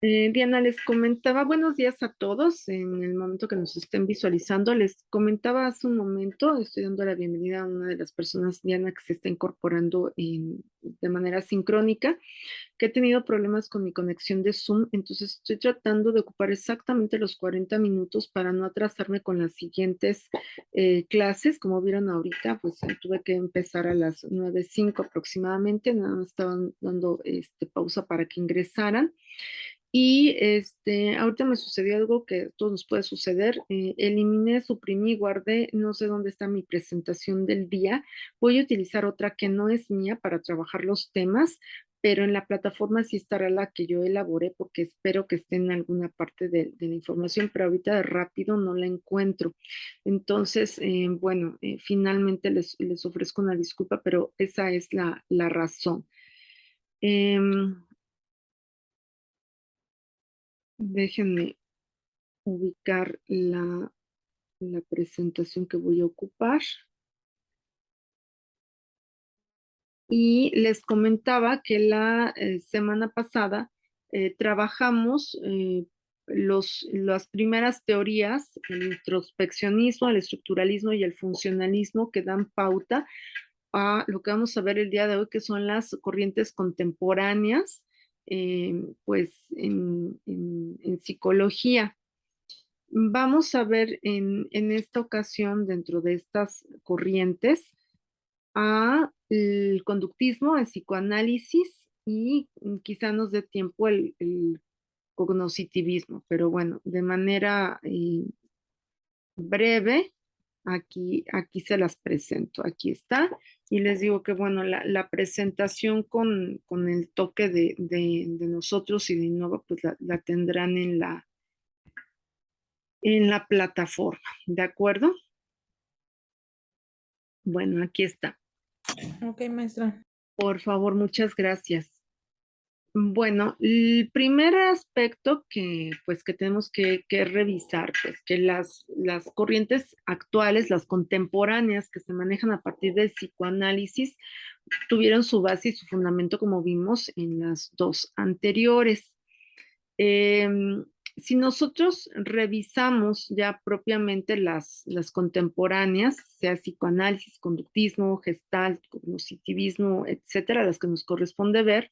Diana, les comentaba, buenos días a todos en el momento que nos estén visualizando. Les comentaba hace un momento, estoy dando la bienvenida a una de las personas, Diana, que se está incorporando de manera sincrónica, que he tenido problemas con mi conexión de Zoom, entonces estoy tratando de ocupar exactamente los 40 minutos para no atrasarme con las siguientes clases. Como vieron ahorita, pues tuve que empezar a las 9:05 aproximadamente, nada más estaban dando pausa para que ingresaran. Y ahorita me sucedió algo que a todos nos puede suceder. Eliminé, suprimí, guardé, no sé dónde está mi presentación del día. Voy a utilizar otra que no es mía para trabajar los temas, pero en la plataforma sí estará la que yo elaboré porque espero que esté en alguna parte de la información, pero ahorita de rápido no la encuentro. Entonces, bueno, finalmente les ofrezco una disculpa, pero esa es la razón. Em, Déjenme ubicar la presentación que voy a ocupar. Y les comentaba que la semana pasada trabajamos las primeras teorías, el introspeccionismo, el estructuralismo y el funcionalismo que dan pauta a lo que vamos a ver el día de hoy, que son las corrientes contemporáneas, pues en psicología. Vamos a ver en esta ocasión, dentro de estas corrientes, a el conductismo, el psicoanálisis y quizá nos dé tiempo el cognitivismo, pero bueno, de manera breve, aquí se las presento, aquí está, y les digo que bueno, la presentación con el toque de nosotros y de Innova, pues la tendrán en la plataforma, ¿de acuerdo? Bueno, aquí está. Ok, maestra. Por favor, muchas gracias. Bueno, el primer aspecto que tenemos que revisar, pues que las corrientes actuales, las contemporáneas que se manejan a partir del psicoanálisis, tuvieron su base y su fundamento, como vimos en las dos anteriores. Eh, si nosotros revisamos ya propiamente las contemporáneas, sea psicoanálisis, conductismo, gestalt, cognitivismo, etcétera, las que nos corresponde ver,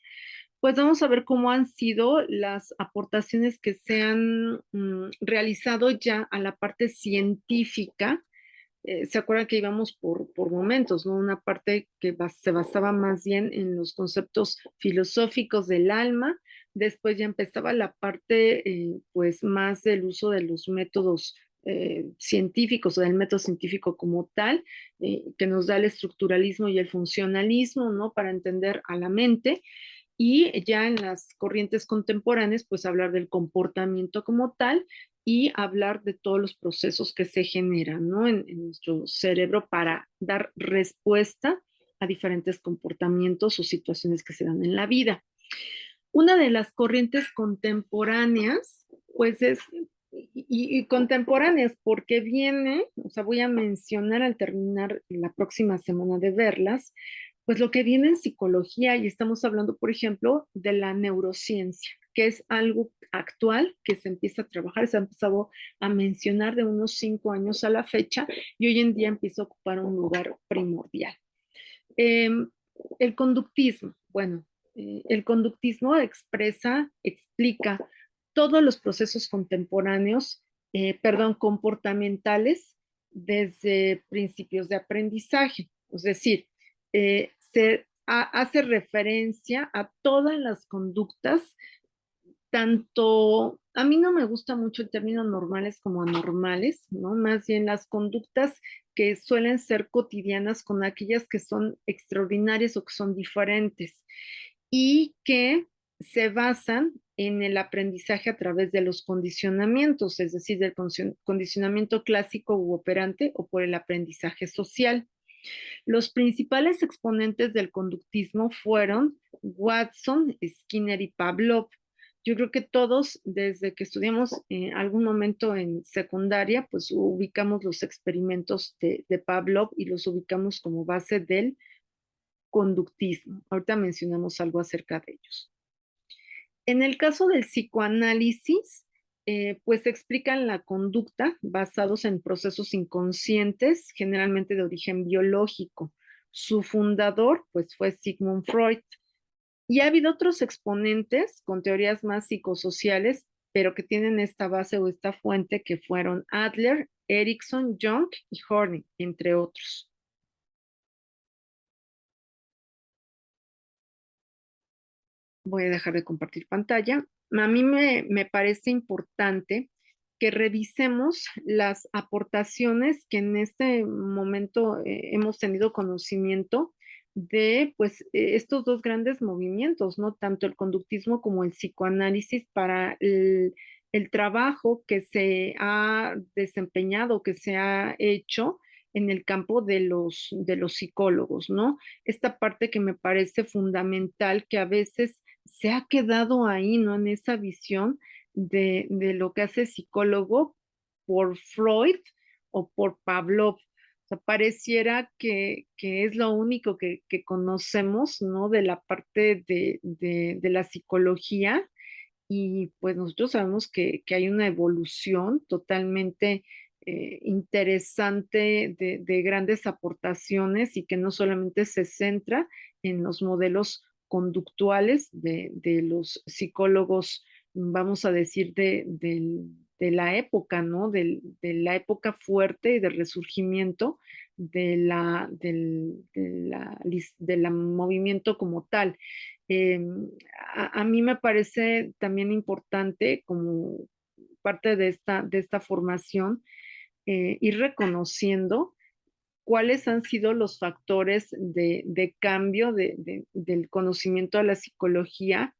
pues vamos a ver cómo han sido las aportaciones que se han realizado ya a la parte científica. ¿Se acuerdan que íbamos por momentos, ¿no? Una parte que se basaba más bien en los conceptos filosóficos del alma, después ya empezaba la parte, pues, más del uso de los métodos científicos o del método científico como tal, que nos da el estructuralismo y el funcionalismo, ¿no? Para entender a la mente. Y ya en las corrientes contemporáneas, pues hablar del comportamiento como tal y hablar de todos los procesos que se generan, ¿no? En nuestro cerebro para dar respuesta a diferentes comportamientos o situaciones que se dan en la vida. Una de las corrientes contemporáneas, pues y contemporáneas, porque viene, o sea, voy a mencionar al terminar la próxima semana de verlas, pues lo que viene en psicología, y estamos hablando, por ejemplo, de la neurociencia, que es algo actual que se empieza a trabajar, se ha empezado a mencionar de unos 5 años a la fecha, y hoy en día empieza a ocupar un lugar primordial. Eh, el conductismo, bueno, el conductismo explica todos los procesos contemporáneos, perdón, comportamentales desde principios de aprendizaje. Es decir, hace referencia a todas las conductas, tanto, a mí no me gusta mucho el término normales como anormales, ¿no? Más bien las conductas que suelen ser cotidianas con aquellas que son extraordinarias o que son diferentes y que se basan en el aprendizaje a través de los condicionamientos, es decir, del condicionamiento clásico u operante o por el aprendizaje social. Los principales exponentes del conductismo fueron Watson, Skinner y Pavlov. Yo creo que todos, desde que estudiamos en algún momento en secundaria, pues ubicamos los experimentos de Pavlov y los ubicamos como base del conductismo. Ahorita mencionamos algo acerca de ellos. En el caso del psicoanálisis, pues explican la conducta basados en procesos inconscientes, generalmente de origen biológico. Su fundador, pues, fue Sigmund Freud. Y ha habido otros exponentes con teorías más psicosociales, pero que tienen esta base o esta fuente, que fueron Adler, Erickson, Jung y Horney, entre otros. Voy a dejar de compartir pantalla. A mí me parece importante que revisemos las aportaciones que en este momento hemos tenido conocimiento de, pues, estos dos grandes movimientos, ¿no? Tanto el conductismo como el psicoanálisis para el trabajo que se ha desempeñado, que se ha hecho en el campo de los psicólogos, ¿no? Esta parte que me parece fundamental, que a veces se ha quedado ahí, ¿no? En esa visión de lo que hace el psicólogo por Freud o por Pavlov. O sea, pareciera que es lo único que conocemos, ¿no? De la parte de la psicología, y pues nosotros sabemos que hay una evolución totalmente interesante de grandes aportaciones, y que no solamente se centra en los modelos conductuales de los psicólogos, vamos a decir, de la época, ¿no? De la época fuerte y del resurgimiento del movimiento como tal. Eh, a mí me parece también importante, como parte de esta formación, ir reconociendo cuáles han sido los factores de cambio del conocimiento de la psicología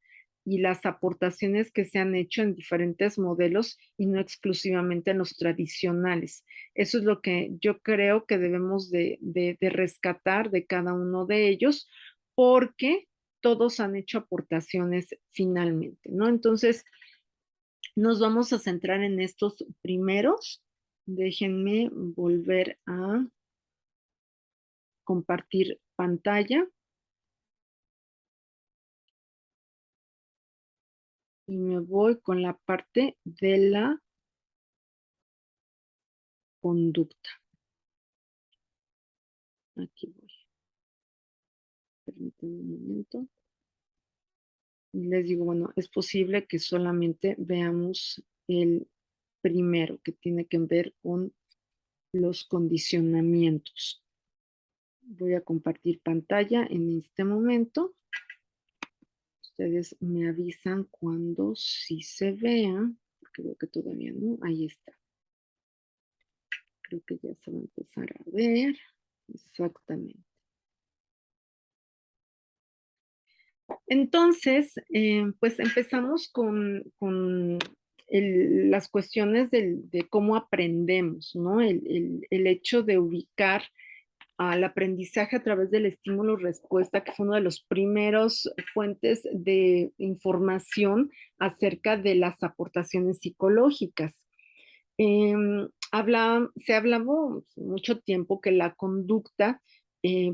y las aportaciones que se han hecho en diferentes modelos y no exclusivamente en los tradicionales. Eso es lo que yo creo que debemos de rescatar de cada uno de ellos, porque todos han hecho aportaciones finalmente, ¿no? Entonces, nos vamos a centrar en estos primeros. Déjenme volver a compartir pantalla y me voy con la parte de la conducta. Aquí voy. Permítanme un momento. Y les digo, bueno, es posible que solamente veamos el primero, que tiene que ver con los condicionamientos. Voy a compartir pantalla en este momento. Ustedes me avisan cuando sí se vea, porque veo que todavía no. Ahí está. Creo que ya se va a empezar a ver. Exactamente. Entonces, pues empezamos con las cuestiones de cómo aprendemos, ¿no? El hecho de ubicar al aprendizaje a través del estímulo-respuesta, que fue uno de los primeros fuentes de información acerca de las aportaciones psicológicas. Se hablaba mucho tiempo que la conducta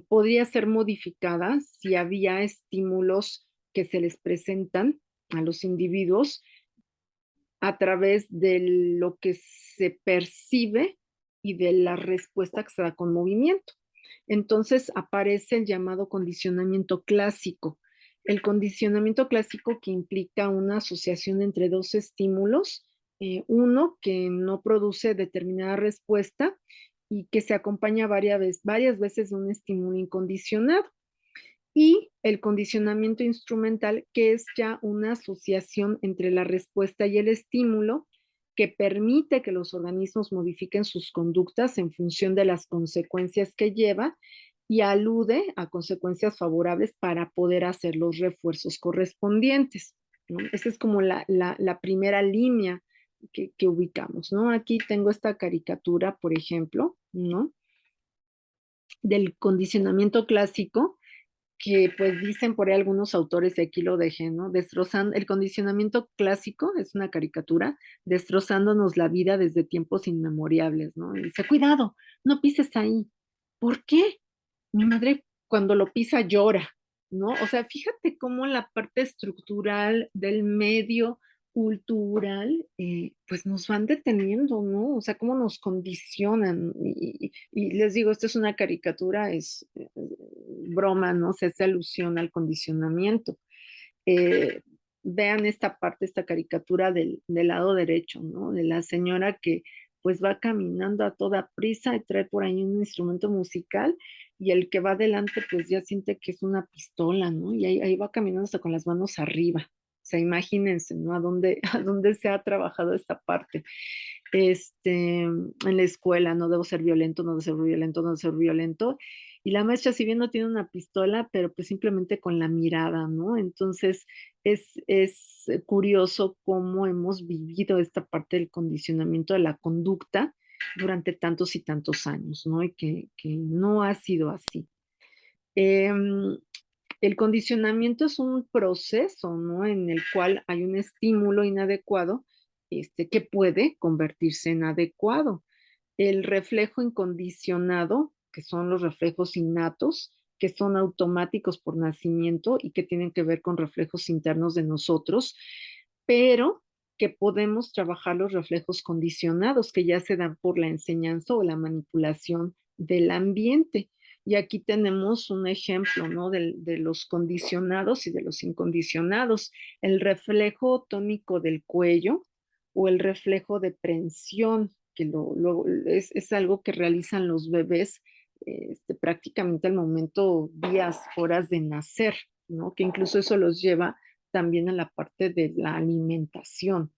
podía ser modificada si había estímulos que se les presentan a los individuos a través de lo que se percibe y de la respuesta que se da con movimiento. Entonces aparece el llamado condicionamiento clásico. El condicionamiento clásico, que implica una asociación entre dos estímulos, uno que no produce determinada respuesta y que se acompaña varias veces de un estímulo incondicionado, y el condicionamiento instrumental, que es ya una asociación entre la respuesta y el estímulo, que permite que los organismos modifiquen sus conductas en función de las consecuencias que lleva, y alude a consecuencias favorables para poder hacer los refuerzos correspondientes, ¿no? Esa es como la primera línea que ubicamos, ¿no? Aquí tengo esta caricatura, por ejemplo, ¿no? Del condicionamiento clásico, que pues dicen por ahí algunos autores, y aquí lo dejé, ¿no? Destrozando, el condicionamiento clásico es una caricatura, destrozándonos la vida desde tiempos inmemorables, ¿no? Y dice, cuidado, no pises ahí. ¿Por qué? Mi madre cuando lo pisa llora. ¿no? O sea, fíjate cómo la parte estructural del medio cultural, pues nos van deteniendo, ¿no? O sea, cómo nos condicionan. Y les digo, esto es una caricatura, es broma, ¿no? Se hace alusión al condicionamiento. Eh, Vean esta parte, esta caricatura del lado derecho, ¿no? De la señora que pues va caminando a toda prisa y trae por ahí un instrumento musical y el que va adelante pues ya siente que es una pistola, ¿no? Y ahí va caminando hasta con las manos arriba. O sea, imagínense, ¿no? A dónde, a dónde se ha trabajado esta parte. En la escuela, no debo ser violento, no debo ser violento, no debo ser violento. Y la maestra, si bien no tiene una pistola, pero pues simplemente con la mirada, ¿no? Entonces, es curioso cómo hemos vivido esta parte del condicionamiento de la conducta durante tantos y tantos años, ¿no? Y que no ha sido así. Em, el condicionamiento es un proceso, ¿no? En el cual hay un estímulo inadecuado, que puede convertirse en adecuado. El reflejo incondicionado, que son los reflejos innatos, que son automáticos por nacimiento y que tienen que ver con reflejos internos de nosotros, pero que podemos trabajar los reflejos condicionados, que ya se dan por la enseñanza o la manipulación del ambiente. Y aquí tenemos un ejemplo, ¿no? De los condicionados y de los incondicionados. El reflejo tónico del cuello o el reflejo de prensión, que es algo que realizan los bebés prácticamente al momento, días, horas de nacer, ¿no? Que incluso eso los lleva también a la parte de la alimentación,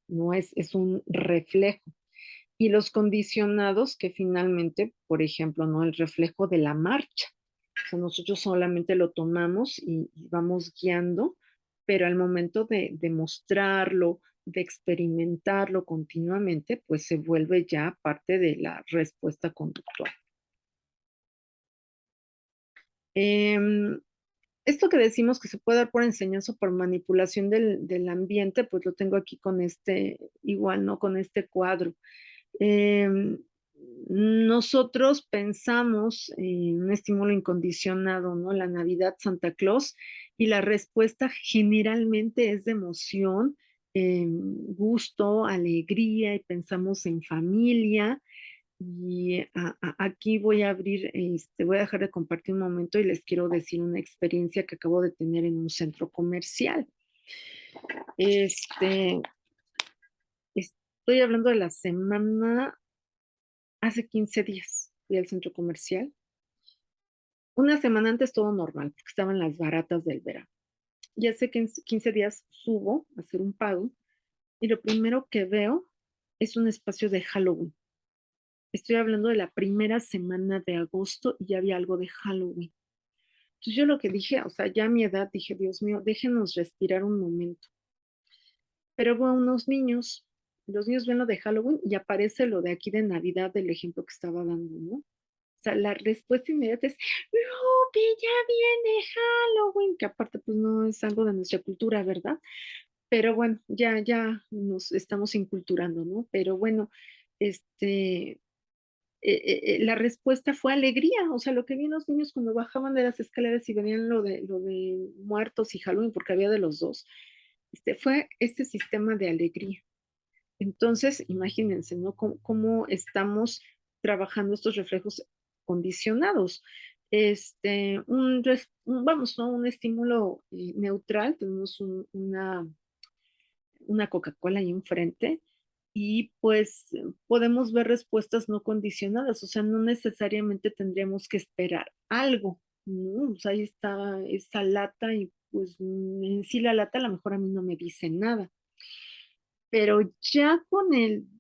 ¿no? Es un reflejo. Y los condicionados que finalmente, por ejemplo, ¿no? El reflejo de la marcha. O sea, nosotros solamente lo tomamos y vamos guiando, pero al momento de mostrarlo, de experimentarlo continuamente, pues se vuelve ya parte de la respuesta conductual. Em, Esto que decimos que se puede dar por enseñanza o por manipulación del ambiente, pues lo tengo aquí con igual, ¿no? Con este cuadro. Em, Nosotros pensamos en un estímulo incondicionado, ¿no? La Navidad, Santa Claus, y la respuesta generalmente es de emoción, gusto, alegría, y pensamos en familia. Y aquí voy a abrir, voy a dejar de compartir un momento y les quiero decir una experiencia que acabo de tener en un centro comercial. Este, Estoy hablando de la semana, hace 15 días fui al centro comercial. Una semana antes todo normal, porque estaban las baratas del verano. Y hace 15 días subo a hacer un pago y lo primero que veo es un espacio de Halloween. Estoy hablando de la primera semana de agosto y ya había algo de Halloween. Entonces yo lo que dije, o sea, ya a mi edad dije, Dios mío, déjenos respirar un momento. Pero veo a unos niños, los niños ven lo de Halloween y aparece lo de aquí de Navidad del ejemplo que estaba dando, ¿no? O sea, la respuesta inmediata es, no, que ya viene Halloween, que aparte pues no es algo de nuestra cultura, ¿verdad? Pero bueno, ya nos estamos inculturando, ¿no? Pero bueno, este, la respuesta fue alegría, o sea, lo que vi en los niños cuando bajaban de las escaleras y venían lo de muertos y Halloween, porque había de los dos, fue este sistema de alegría. Entonces, imagínense, ¿no? Cómo estamos trabajando estos reflejos condicionados. Vamos, ¿no? Un estímulo neutral, tenemos una Coca-Cola ahí enfrente y pues podemos ver respuestas no condicionadas, o sea, no necesariamente tendríamos que esperar algo, ¿no? O sea, ahí está esa lata y pues en sí la lata a lo mejor a mí no me dice nada, pero ya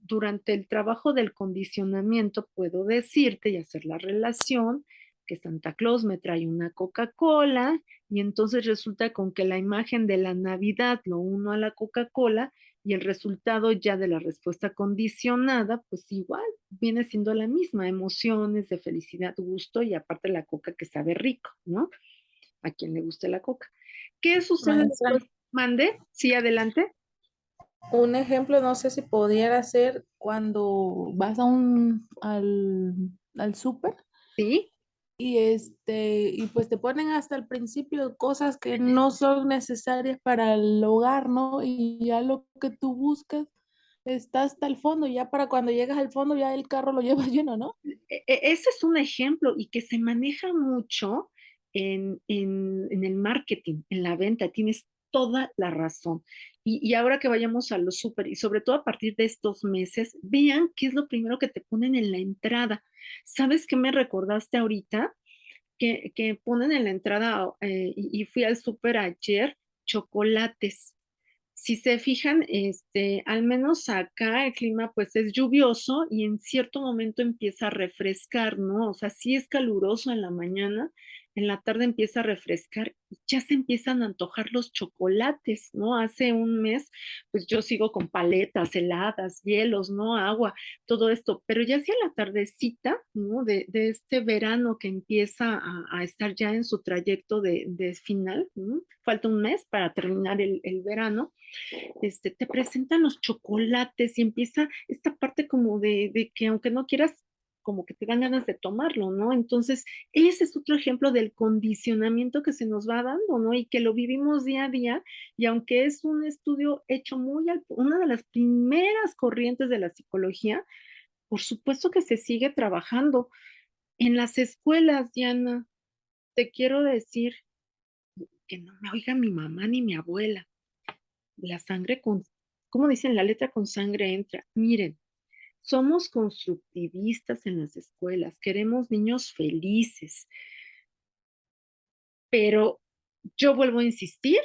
durante el trabajo del condicionamiento puedo decirte y hacer la relación que Santa Claus me trae una Coca-Cola y entonces resulta con que la imagen de la Navidad lo uno a la Coca-Cola y el resultado ya de la respuesta condicionada, pues igual viene siendo la misma, emociones de felicidad, gusto y aparte la coca que sabe rico, ¿no? A quien le guste la coca. ¿Qué sucede Maestra, después? ¿Mande? Sí, adelante. un ejemplo, no sé si pudiera ser cuando vas al súper Sí. y pues te ponen hasta el principio cosas que no son necesarias para el hogar, ¿no? Y ya lo que tú buscas está hasta el fondo, ya para cuando llegas al fondo ya el carro lo llevas lleno, ¿no? Ese es un ejemplo y que se maneja mucho en el marketing, en la venta. Tienes toda la razón. Y ahora que vayamos a los súper y sobre todo a partir de estos meses, vean qué es lo primero que te ponen en la entrada. ¿Sabes qué me recordaste ahorita? Que ponen en la entrada, y fui al súper ayer, chocolates. Si se fijan, al menos acá el clima pues es lluvioso y en cierto momento empieza a refrescar, ¿no? O sea, sí es caluroso en la mañana, en la tarde empieza a refrescar y ya se empiezan a antojar los chocolates, ¿no? Hace un mes, pues yo sigo con paletas, heladas, hielos, ¿no? Agua, todo esto, pero ya hacia la tardecita, ¿no? De este verano que empieza a estar ya en su trayecto de final, ¿no? Falta un mes para terminar el verano, te presentan los chocolates y empieza esta parte como de que aunque no quieras, como que te dan ganas de tomarlo, ¿no? Entonces, ese es otro ejemplo del condicionamiento que se nos va dando, ¿no? Y que lo vivimos día a día, y aunque es un estudio hecho una de las primeras corrientes de la psicología, por supuesto que se sigue trabajando. En las escuelas, Diana, te quiero decir que no me oiga mi mamá ni mi abuela. La sangre con, ¿cómo dicen? La letra con sangre entra. Miren, somos constructivistas en las escuelas, queremos niños felices, pero yo vuelvo a insistir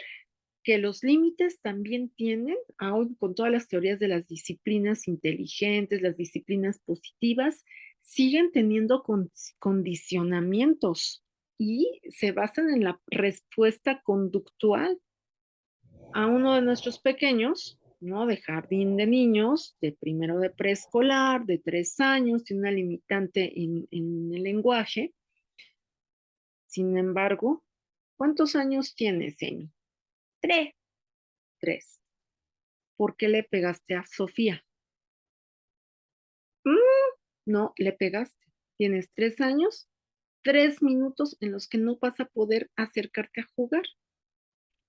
que los límites también tienen, aún con todas las teorías de las disciplinas inteligentes, las disciplinas positivas, siguen teniendo condicionamientos y se basan en la respuesta conductual a uno de nuestros pequeños, ¿no? De jardín de niños, de primero de preescolar, de 3 años, tiene una limitante en el lenguaje. Sin embargo, ¿cuántos años tienes, Emi? 3. 3. ¿Por qué le pegaste a Sofía? Mm, no, le pegaste. Tienes 3 años, 3 minutos en los que no vas a poder acercarte a jugar.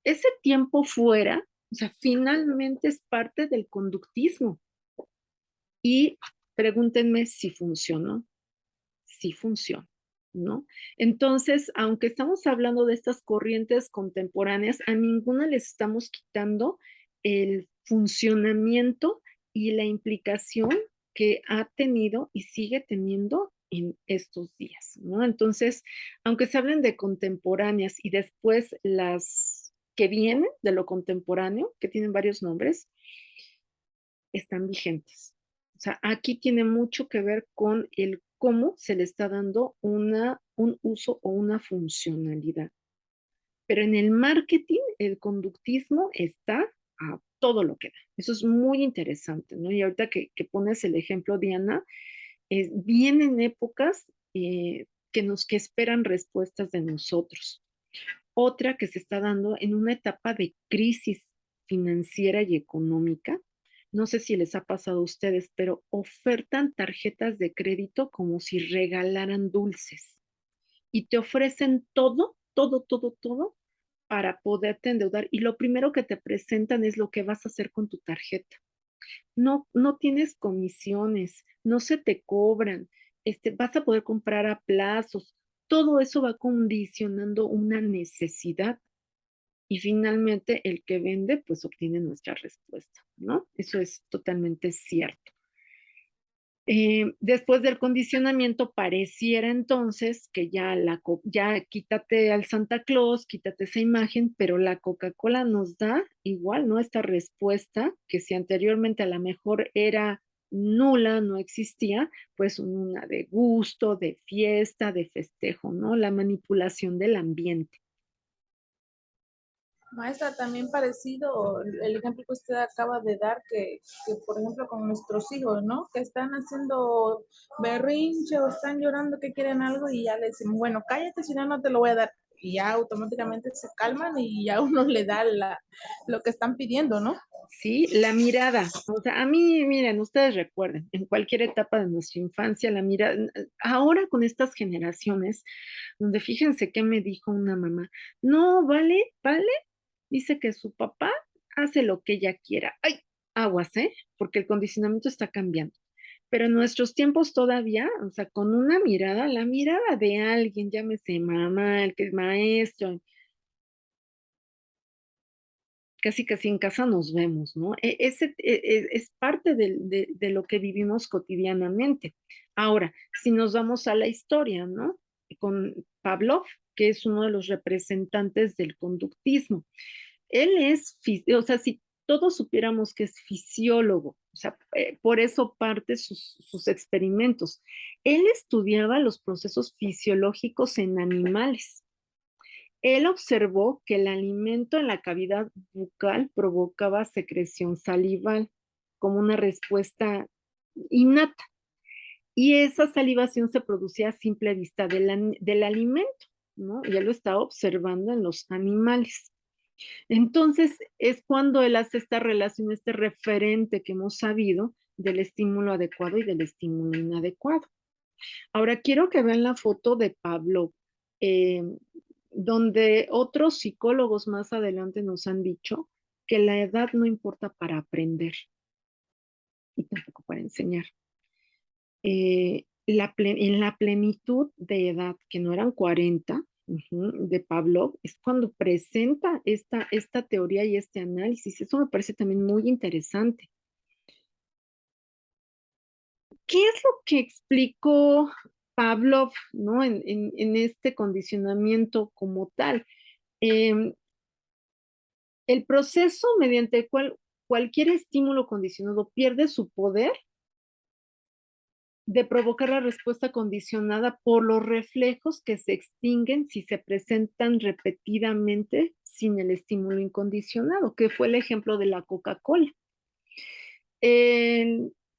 Ese tiempo fuera, o sea, finalmente es parte del conductismo. Y pregúntenme si funcionó. Si funciona, ¿no? Entonces, aunque estamos hablando de estas corrientes contemporáneas, a ninguna les estamos quitando el funcionamiento y la implicación que ha tenido y sigue teniendo en estos días, ¿no? Entonces, aunque se hablen de contemporáneas y después las que vienen de lo contemporáneo, que tienen varios nombres, están vigentes. O sea, aquí tiene mucho que ver con el cómo se le está dando un uso o una funcionalidad. Pero en el marketing, el conductismo está a todo lo que da. Eso es muy interesante, ¿no? Y ahorita que pones el ejemplo, Diana, vienen épocas que esperan respuestas de nosotros. Otra que se está dando en una etapa de crisis financiera y económica. No sé si les ha pasado a ustedes, pero ofertan tarjetas de crédito como si regalaran dulces y te ofrecen todo, todo, todo, todo para poderte endeudar. Y lo primero que te presentan es lo que vas a hacer con tu tarjeta. No, no tienes comisiones, no se te cobran, vas a poder comprar a plazos. Todo eso va condicionando una necesidad y finalmente el que vende pues obtiene nuestra respuesta, ¿no? Eso es totalmente cierto. Después del condicionamiento pareciera entonces que ya quítate al Santa Claus, quítate esa imagen, pero la Coca-Cola nos da igual, ¿no? Esta respuesta que si anteriormente a lo mejor era nula, no existía, pues una de gusto, de fiesta, de festejo, ¿no? La manipulación del ambiente. Maestra, también parecido el ejemplo que usted acaba de dar, que por ejemplo con nuestros hijos, ¿no? Que están haciendo berrinche o están llorando que quieren algo y ya le decimos, bueno, cállate, si no, no te lo voy a dar. Y ya automáticamente se calman y ya uno le da lo que están pidiendo, ¿no? ¿sí? La mirada, o sea, a mí, miren, ustedes recuerden, en cualquier etapa de nuestra infancia, la mirada, ahora con estas generaciones, donde fíjense qué me dijo una mamá, no, vale, dice que su papá hace lo que ella quiera. Ay, aguas, ¿eh? Porque el condicionamiento está cambiando. Pero en nuestros tiempos todavía, o sea, con una mirada, la mirada de alguien, llámese mamá, el que es maestro, casi casi en casa nos vemos, ¿no? Es parte de lo que vivimos cotidianamente. Ahora, si nos vamos a la historia, ¿no? Con Pavlov, que es uno de los representantes del conductismo. Él es, o sea, si todos supiéramos que es fisiólogo, o sea, por eso parte sus experimentos. Él estudiaba los procesos fisiológicos en animales. Él observó que el alimento en la cavidad bucal provocaba secreción salival como una respuesta innata. Y esa salivación se producía a simple vista del alimento, ¿no? Ya lo estaba observando en los animales. Entonces es cuando él hace esta relación, este referente que hemos sabido del estímulo adecuado y del estímulo inadecuado. Ahora quiero que vean la foto de Pablo, eh, donde otros psicólogos más adelante nos han dicho que la edad no importa para aprender y tampoco para enseñar. En la plenitud de edad, que no eran 40, de Pavlov, es cuando presenta esta teoría y este análisis. Eso me parece también muy interesante. ¿Qué es lo que explicó Pavlov, ¿no? En este condicionamiento como tal? Eh, el proceso mediante el cual cualquier estímulo condicionado pierde su poder de provocar la respuesta condicionada por los reflejos que se extinguen si se presentan repetidamente sin el estímulo incondicionado, que fue el ejemplo de la Coca-Cola.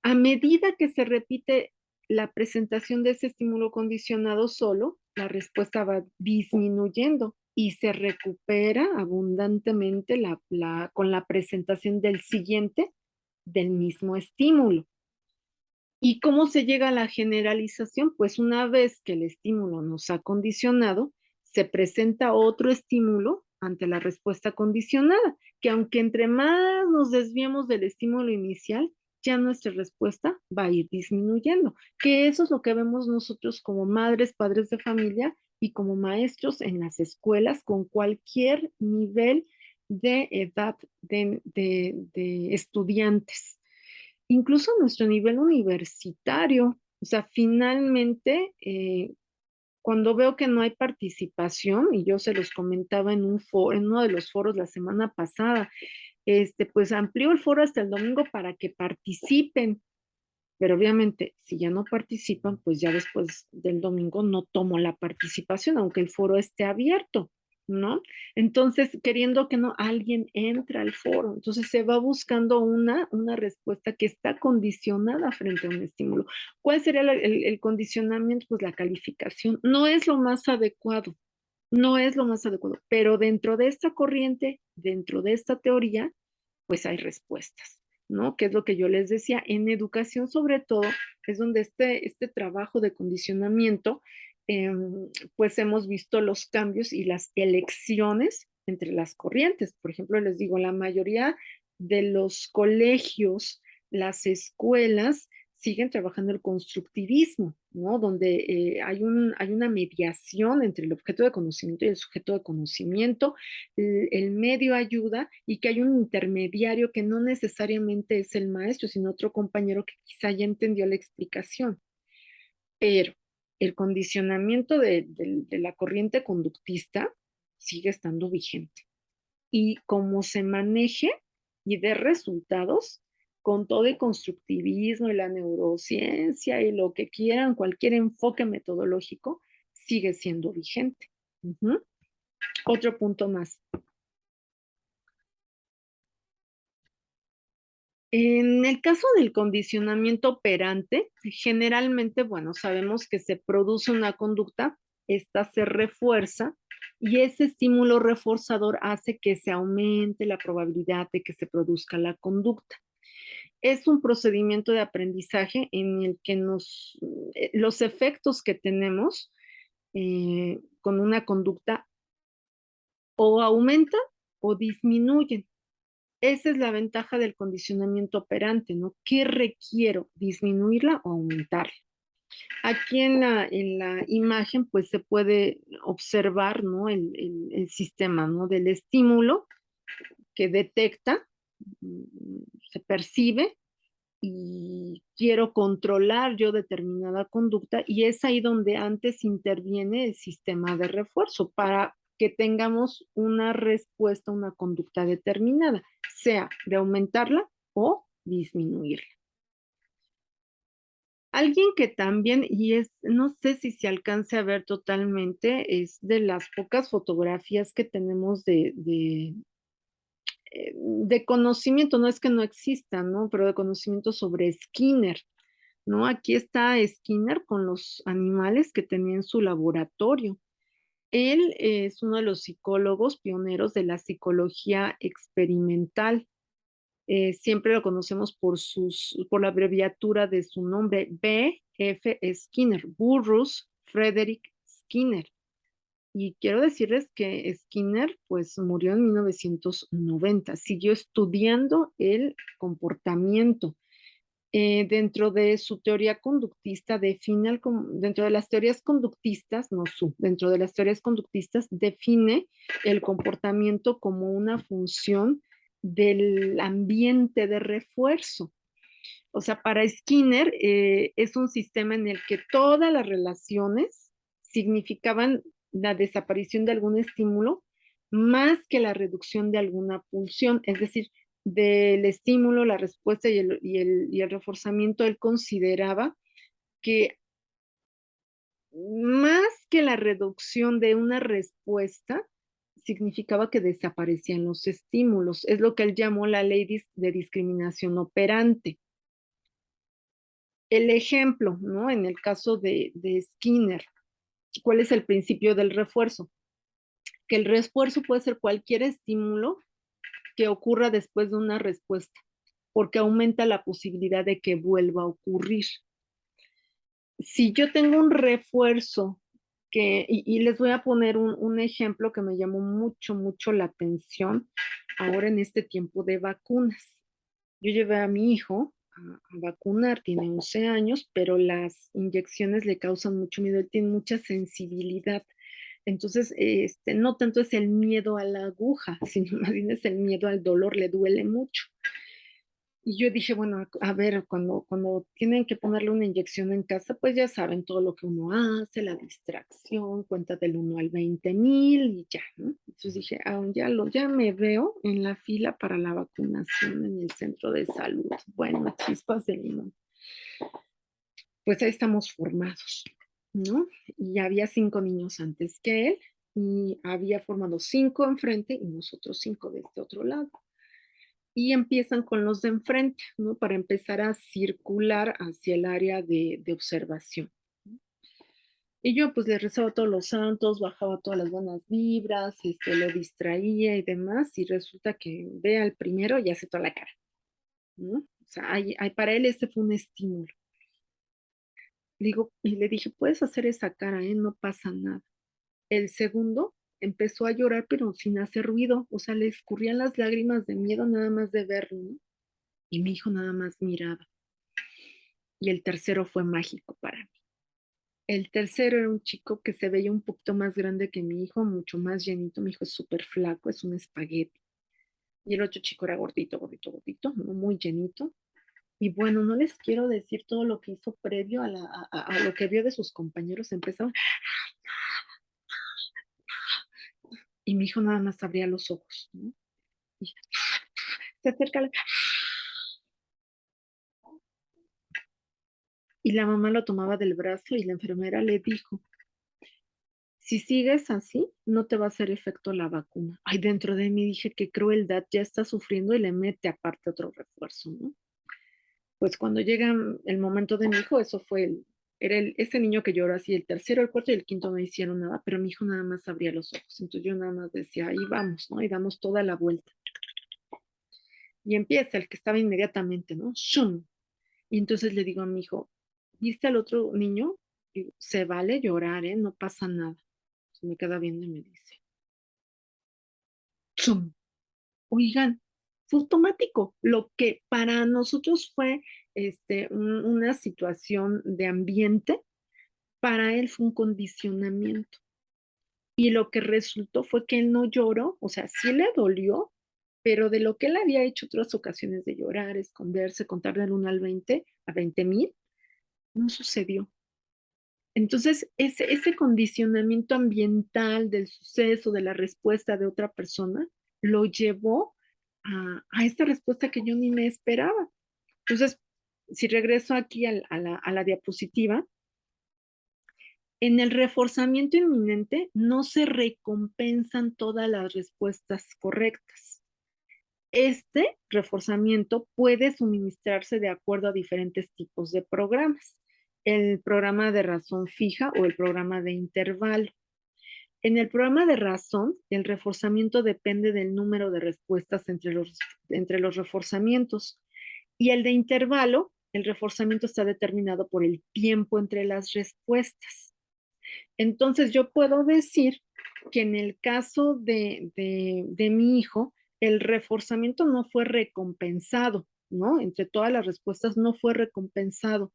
A medida que se repite la presentación de ese estímulo condicionado solo, la respuesta va disminuyendo y se recupera abundantemente con la presentación del siguiente del mismo estímulo. ¿Y cómo se llega a la generalización? Pues una vez que el estímulo nos ha condicionado, se presenta otro estímulo ante la respuesta condicionada, que aunque entre más nos desviemos del estímulo inicial, ya nuestra respuesta va a ir disminuyendo, que eso es lo que vemos nosotros como madres, padres de familia y como maestros en las escuelas con cualquier nivel de edad de estudiantes, incluso a nuestro nivel universitario. O sea, finalmente, cuando veo que no hay participación, y yo se los comentaba en un foro, en uno de los foros la semana pasada, pues amplió el foro hasta el domingo para que participen, pero obviamente si ya no participan, pues ya después del domingo no tomo la participación, aunque el foro esté abierto, ¿no? Entonces, queriendo que no, alguien entra al foro. Entonces se va buscando una respuesta que está condicionada frente a un estímulo. ¿Cuál sería el condicionamiento? Pues la calificación. No es lo más adecuado, no es lo más adecuado, pero dentro de esta corriente, dentro de esta teoría, pues hay respuestas, ¿no? Que es lo que yo les decía, en educación sobre todo es donde este trabajo de condicionamiento, eh, pues hemos visto los cambios y las elecciones entre las corrientes. Por ejemplo, les digo, la mayoría de los colegios, las escuelas, siguen trabajando el constructivismo, ¿no? Donde hay una mediación entre el objeto de conocimiento y el sujeto de conocimiento, el medio ayuda y que hay un intermediario que no necesariamente es el maestro, sino otro compañero que quizá ya entendió la explicación. Pero el condicionamiento de la corriente conductista sigue estando vigente. Y cómo se maneje y dé resultados con todo el constructivismo y la neurociencia y lo que quieran, cualquier enfoque metodológico, sigue siendo vigente. Otro punto más. En el caso del condicionamiento operante, generalmente, bueno, sabemos que se produce una conducta, esta se refuerza y ese estímulo reforzador hace que se aumente la probabilidad de que se produzca la conducta. Es un procedimiento de aprendizaje en el que los efectos que tenemos con una conducta o aumentan o disminuyen. Esa es la ventaja del condicionamiento operante, ¿no? ¿Qué requiero? ¿Disminuirla o aumentarla? Aquí en la imagen, pues se puede observar, ¿no? El sistema, ¿no? Del estímulo que detecta, se percibe y quiero controlar yo determinada conducta y es ahí donde antes interviene el sistema de refuerzo para que tengamos una respuesta, una conducta determinada, sea de aumentarla o disminuirla. Alguien que también, y no sé si se alcance a ver totalmente, es de las pocas fotografías que tenemos de conocimiento, no es que no exista, ¿no? Pero de conocimiento sobre Skinner, ¿no? Aquí está Skinner con los animales que tenía en su laboratorio. Él es uno de los psicólogos pioneros de la psicología experimental. Siempre lo conocemos por la abreviatura de su nombre, B.F. Skinner, Burrus Frederick Skinner. Y quiero decirles que Skinner pues murió en 1990, siguió estudiando el comportamiento. Dentro de su teoría conductista dentro de las teorías conductistas, dentro de las teorías conductistas define el comportamiento como una función del ambiente de refuerzo. O sea, para Skinner es un sistema en el que todas las relaciones significaban la desaparición de algún estímulo más que la reducción de alguna pulsión, es decir, del estímulo, la respuesta y el reforzamiento, él consideraba que más que la reducción de una respuesta, significaba que desaparecían los estímulos. Es lo que él llamó la ley de discriminación operante. El ejemplo, ¿no? En el caso de Skinner, ¿cuál es el principio del refuerzo? Que el refuerzo puede ser cualquier estímulo que ocurra después de una respuesta, porque aumenta la posibilidad de que vuelva a ocurrir. Si yo tengo un refuerzo y les voy a poner un ejemplo que me llamó mucho, mucho la atención ahora en este tiempo de vacunas. Yo llevé a mi hijo a vacunar, tiene 11 años, pero las inyecciones le causan mucho miedo, él tiene mucha sensibilidad. Entonces, no tanto es el miedo a la aguja, sino más bien es el miedo al dolor, le duele mucho. Y yo dije, bueno, a ver, cuando tienen que ponerle una inyección en casa, pues ya saben todo lo que uno hace, la distracción, cuenta del 1 al 20,000 y ya, ¿no? Entonces dije, ya me veo en la fila para la vacunación en el centro de salud. Bueno, chispas de limón. Pues ahí estamos formados, ¿no? Y había 5 niños antes que él y había formado 5 enfrente y nosotros 5 de este otro lado y empiezan con los de enfrente, ¿no? Para empezar a circular hacia el área de observación. Y yo pues le rezaba a todos los santos, bajaba todas las buenas vibras, lo distraía y demás, y resulta que ve al primero y hace toda la cara, ¿no? O sea, para él ese fue un estímulo. Y le dije, puedes hacer esa cara, ¿eh? No pasa nada. El segundo empezó a llorar, pero sin hacer ruido, o sea, le escurrían las lágrimas de miedo nada más de verlo, ¿no? Y mi hijo nada más miraba. Y el tercero fue mágico para mí. El tercero era un chico que se veía un poquito más grande que mi hijo, mucho más llenito. Mi hijo es súper flaco, es un espagueti. Y el otro chico era gordito, gordito, gordito, ¿no? Muy llenito. Y bueno, no les quiero decir todo lo que hizo previo a lo que vio de sus compañeros. Empezaron, y mi hijo nada más abría los ojos, ¿no? Y se acerca y la mamá lo tomaba del brazo y la enfermera le dijo, si sigues así, no te va a hacer efecto la vacuna. Ay, dentro de mí dije, qué crueldad, ya está sufriendo y le mete aparte otro refuerzo, ¿no? Pues cuando llega el momento de mi hijo, eso fue era ese niño que lloró así, el tercero, el cuarto y el quinto no hicieron nada, pero mi hijo nada más abría los ojos. Entonces yo nada más decía, ahí vamos, ¿no? Y damos toda la vuelta. Y empieza el que estaba inmediatamente, ¿no? ¡Shum! Y entonces le digo a mi hijo, ¿viste al otro niño? Digo, se vale llorar, ¿eh? No pasa nada. Se me queda viendo y me dice, ¡Shum! Oigan, fue automático. Lo que para nosotros fue una situación de ambiente, para él fue un condicionamiento. Y lo que resultó fue que él no lloró, o sea, sí le dolió, pero de lo que él había hecho otras ocasiones de llorar, esconderse, contar del 1 al 20, a 20,000, no sucedió. Entonces, ese condicionamiento ambiental del suceso, de la respuesta de otra persona, lo llevó a esta respuesta que yo ni me esperaba. Entonces, si regreso aquí a la diapositiva, en el reforzamiento inminente no se recompensan todas las respuestas correctas. Este reforzamiento puede suministrarse de acuerdo a diferentes tipos de programas. El programa de razón fija o el programa de intervalo. En el programa de razón, el reforzamiento depende del número de respuestas entre los reforzamientos. Y el de intervalo, el reforzamiento está determinado por el tiempo entre las respuestas. Entonces yo puedo decir que en el caso de mi hijo, el reforzamiento no fue recompensado, ¿no? Entre todas las respuestas no fue recompensado.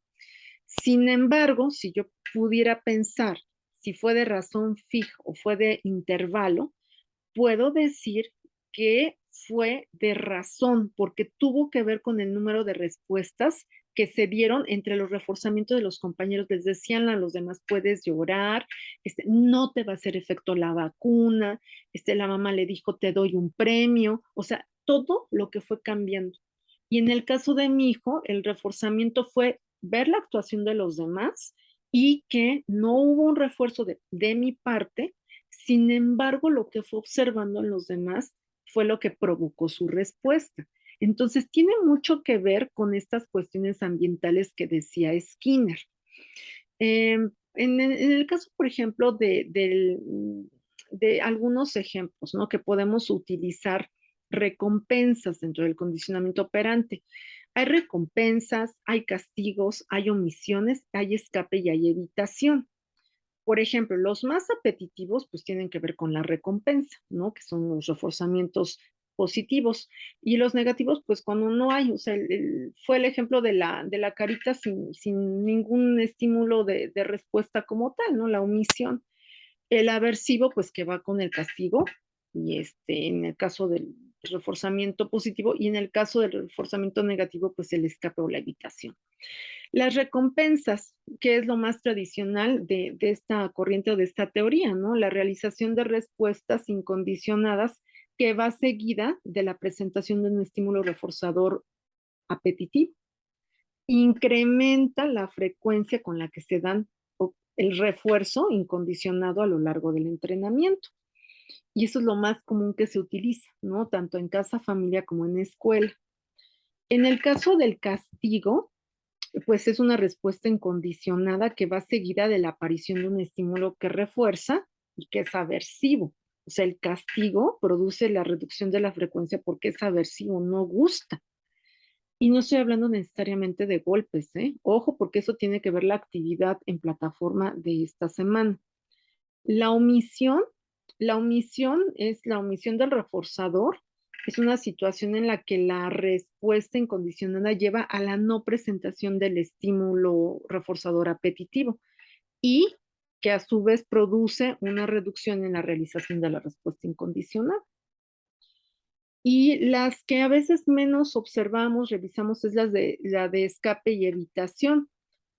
Sin embargo, si yo pudiera pensar si fue de razón fija o fue de intervalo, puedo decir que fue de razón, porque tuvo que ver con el número de respuestas que se dieron entre los reforzamientos de los compañeros. Les decían a los demás, puedes llorar, no te va a hacer efecto la vacuna, la mamá le dijo, te doy un premio, o sea, todo lo que fue cambiando. Y en el caso de mi hijo, el reforzamiento fue ver la actuación de los demás y que no hubo un refuerzo de mi parte. Sin embargo, lo que fue observando en los demás fue lo que provocó su respuesta. Entonces, tiene mucho que ver con estas cuestiones ambientales que decía Skinner. En el caso, por ejemplo, de algunos ejemplos, ¿no? Que podemos utilizar recompensas dentro del condicionamiento operante. Hay recompensas, hay castigos, hay omisiones, hay escape y hay evitación. Por ejemplo, los más apetitivos pues tienen que ver con la recompensa, ¿no? Que son los reforzamientos positivos. Y los negativos, pues cuando no hay, o sea, fue el ejemplo de la carita sin ningún estímulo de respuesta como tal, ¿no? La omisión. El aversivo, pues que va con el castigo, y en el caso del reforzamiento positivo, y en el caso del reforzamiento negativo, pues el escape o la evitación. Las recompensas, que es lo más tradicional de esta corriente o de esta teoría, ¿no? La realización de respuestas incondicionadas que va seguida de la presentación de un estímulo reforzador apetitivo. Incrementa la frecuencia con la que se dan el refuerzo incondicionado a lo largo del entrenamiento. Y eso es lo más común que se utiliza, ¿no? Tanto en casa, familia como en escuela. En el caso del castigo, pues es una respuesta incondicionada que va seguida de la aparición de un estímulo que refuerza y que es aversivo. O sea, el castigo produce la reducción de la frecuencia porque es aversivo, no gusta. Y no estoy hablando necesariamente de golpes, ¿eh? Ojo, porque eso tiene que ver la actividad en plataforma de esta semana. La omisión, la omisión es la omisión del reforzador. Es una situación en la que la respuesta incondicionada lleva a la no presentación del estímulo reforzador apetitivo y que a su vez produce una reducción en la realización de la respuesta incondicional. Y las que a veces menos observamos, revisamos, es la de escape y evitación,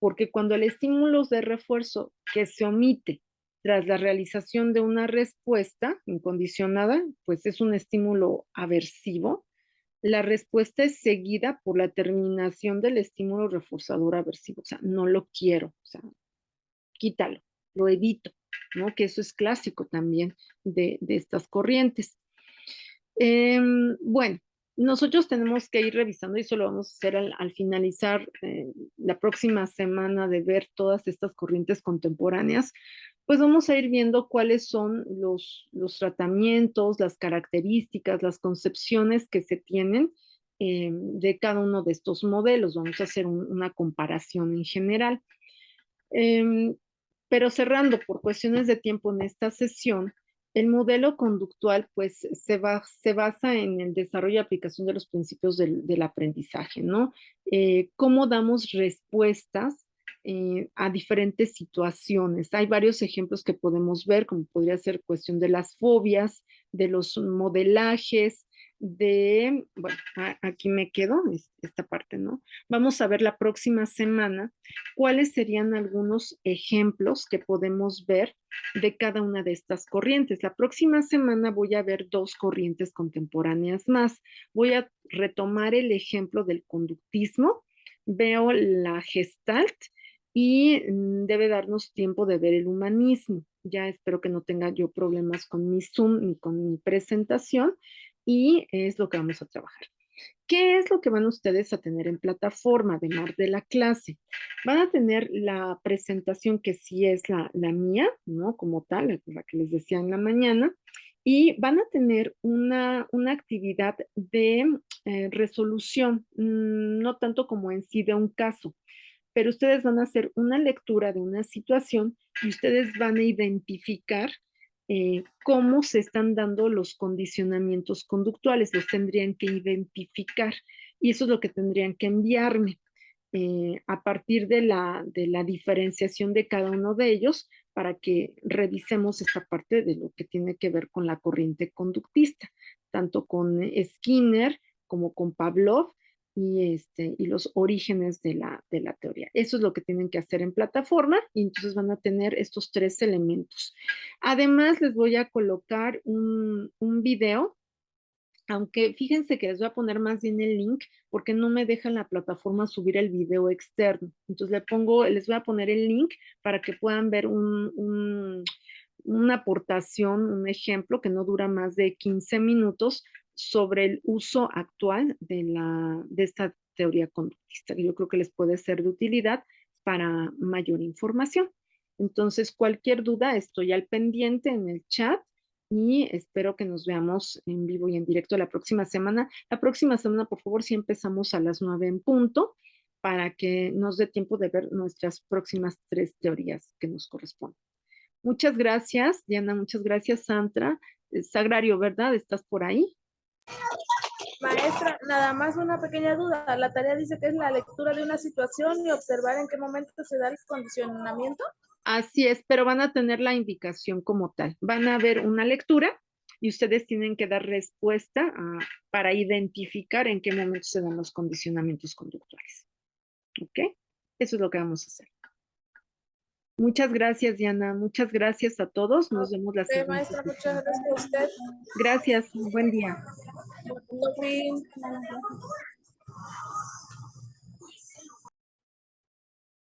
porque cuando el estímulo de refuerzo que se omite tras la realización de una respuesta incondicionada, pues es un estímulo aversivo, la respuesta es seguida por la terminación del estímulo reforzador aversivo, o sea, no lo quiero, o sea, quítalo, lo evito, ¿no? Que eso es clásico también de estas corrientes. Bueno, nosotros tenemos que ir revisando, y eso lo vamos a hacer al finalizar la próxima semana de ver todas estas corrientes contemporáneas, pues vamos a ir viendo cuáles son los tratamientos, las características, las concepciones que se tienen de cada uno de estos modelos. Vamos a hacer una comparación en general. Em, pero cerrando por cuestiones de tiempo en esta sesión, el modelo conductual pues se basa en el desarrollo y aplicación de los principios del aprendizaje, ¿no? Cómo damos respuestas a diferentes situaciones. Hay varios ejemplos que podemos ver, como podría ser cuestión de las fobias, de los modelajes, bueno, aquí me quedo, esta parte, ¿no? Vamos a ver la próxima semana cuáles serían algunos ejemplos que podemos ver de cada una de estas corrientes. La próxima semana voy a ver dos corrientes contemporáneas más. Voy a retomar el ejemplo del conductismo, veo la Gestalt y debe darnos tiempo de ver el humanismo. Ya espero que no tenga yo problemas con mi Zoom ni con mi presentación y es lo que vamos a trabajar. ¿Qué es lo que van ustedes a tener en plataforma, además de la clase? Van a tener la presentación que sí es la mía, ¿no? Como tal, la que les decía en la mañana, y van a tener una actividad de resolución, no tanto como en sí de un caso, pero ustedes van a hacer una lectura de una situación y ustedes van a identificar cómo se están dando los condicionamientos conductuales, los tendrían que identificar y eso es lo que tendrían que enviarme a partir de la diferenciación de cada uno de ellos para que revisemos esta parte de lo que tiene que ver con la corriente conductista, tanto con Skinner como con Pavlov y los orígenes de la teoría. Eso es lo que tienen que hacer en plataforma y entonces van a tener estos tres elementos. Además, les voy a colocar un video, aunque fíjense que les voy a poner más bien el link porque no me deja en la plataforma subir el video externo. Entonces les voy a poner el link para que puedan ver una aportación, un ejemplo que no dura más de 15 minutos sobre el uso actual de esta teoría conductista. Yo creo que les puede ser de utilidad para mayor información. Entonces, cualquier duda, estoy al pendiente en el chat y espero que nos veamos en vivo y en directo la próxima semana. La próxima semana, por favor, si empezamos a las 9 en punto para que nos dé tiempo de ver nuestras próximas tres teorías que nos corresponden. Muchas gracias, Diana, muchas gracias, Sandra. Sagrario, ¿verdad? ¿Estás por ahí? Maestra, nada más una pequeña duda. La tarea dice que es la lectura de una situación y observar en qué momento se da el condicionamiento. Así es, pero van a tener la indicación como tal. Van a ver una lectura y ustedes tienen que dar respuesta para identificar en qué momento se dan los condicionamientos conductuales. ¿Ok? Eso es lo que vamos a hacer. Muchas gracias, Diana. Muchas gracias a todos. Nos vemos la siguiente Maestra, sesión. muchas gracias a usted. Gracias. Buen día. Buen fin.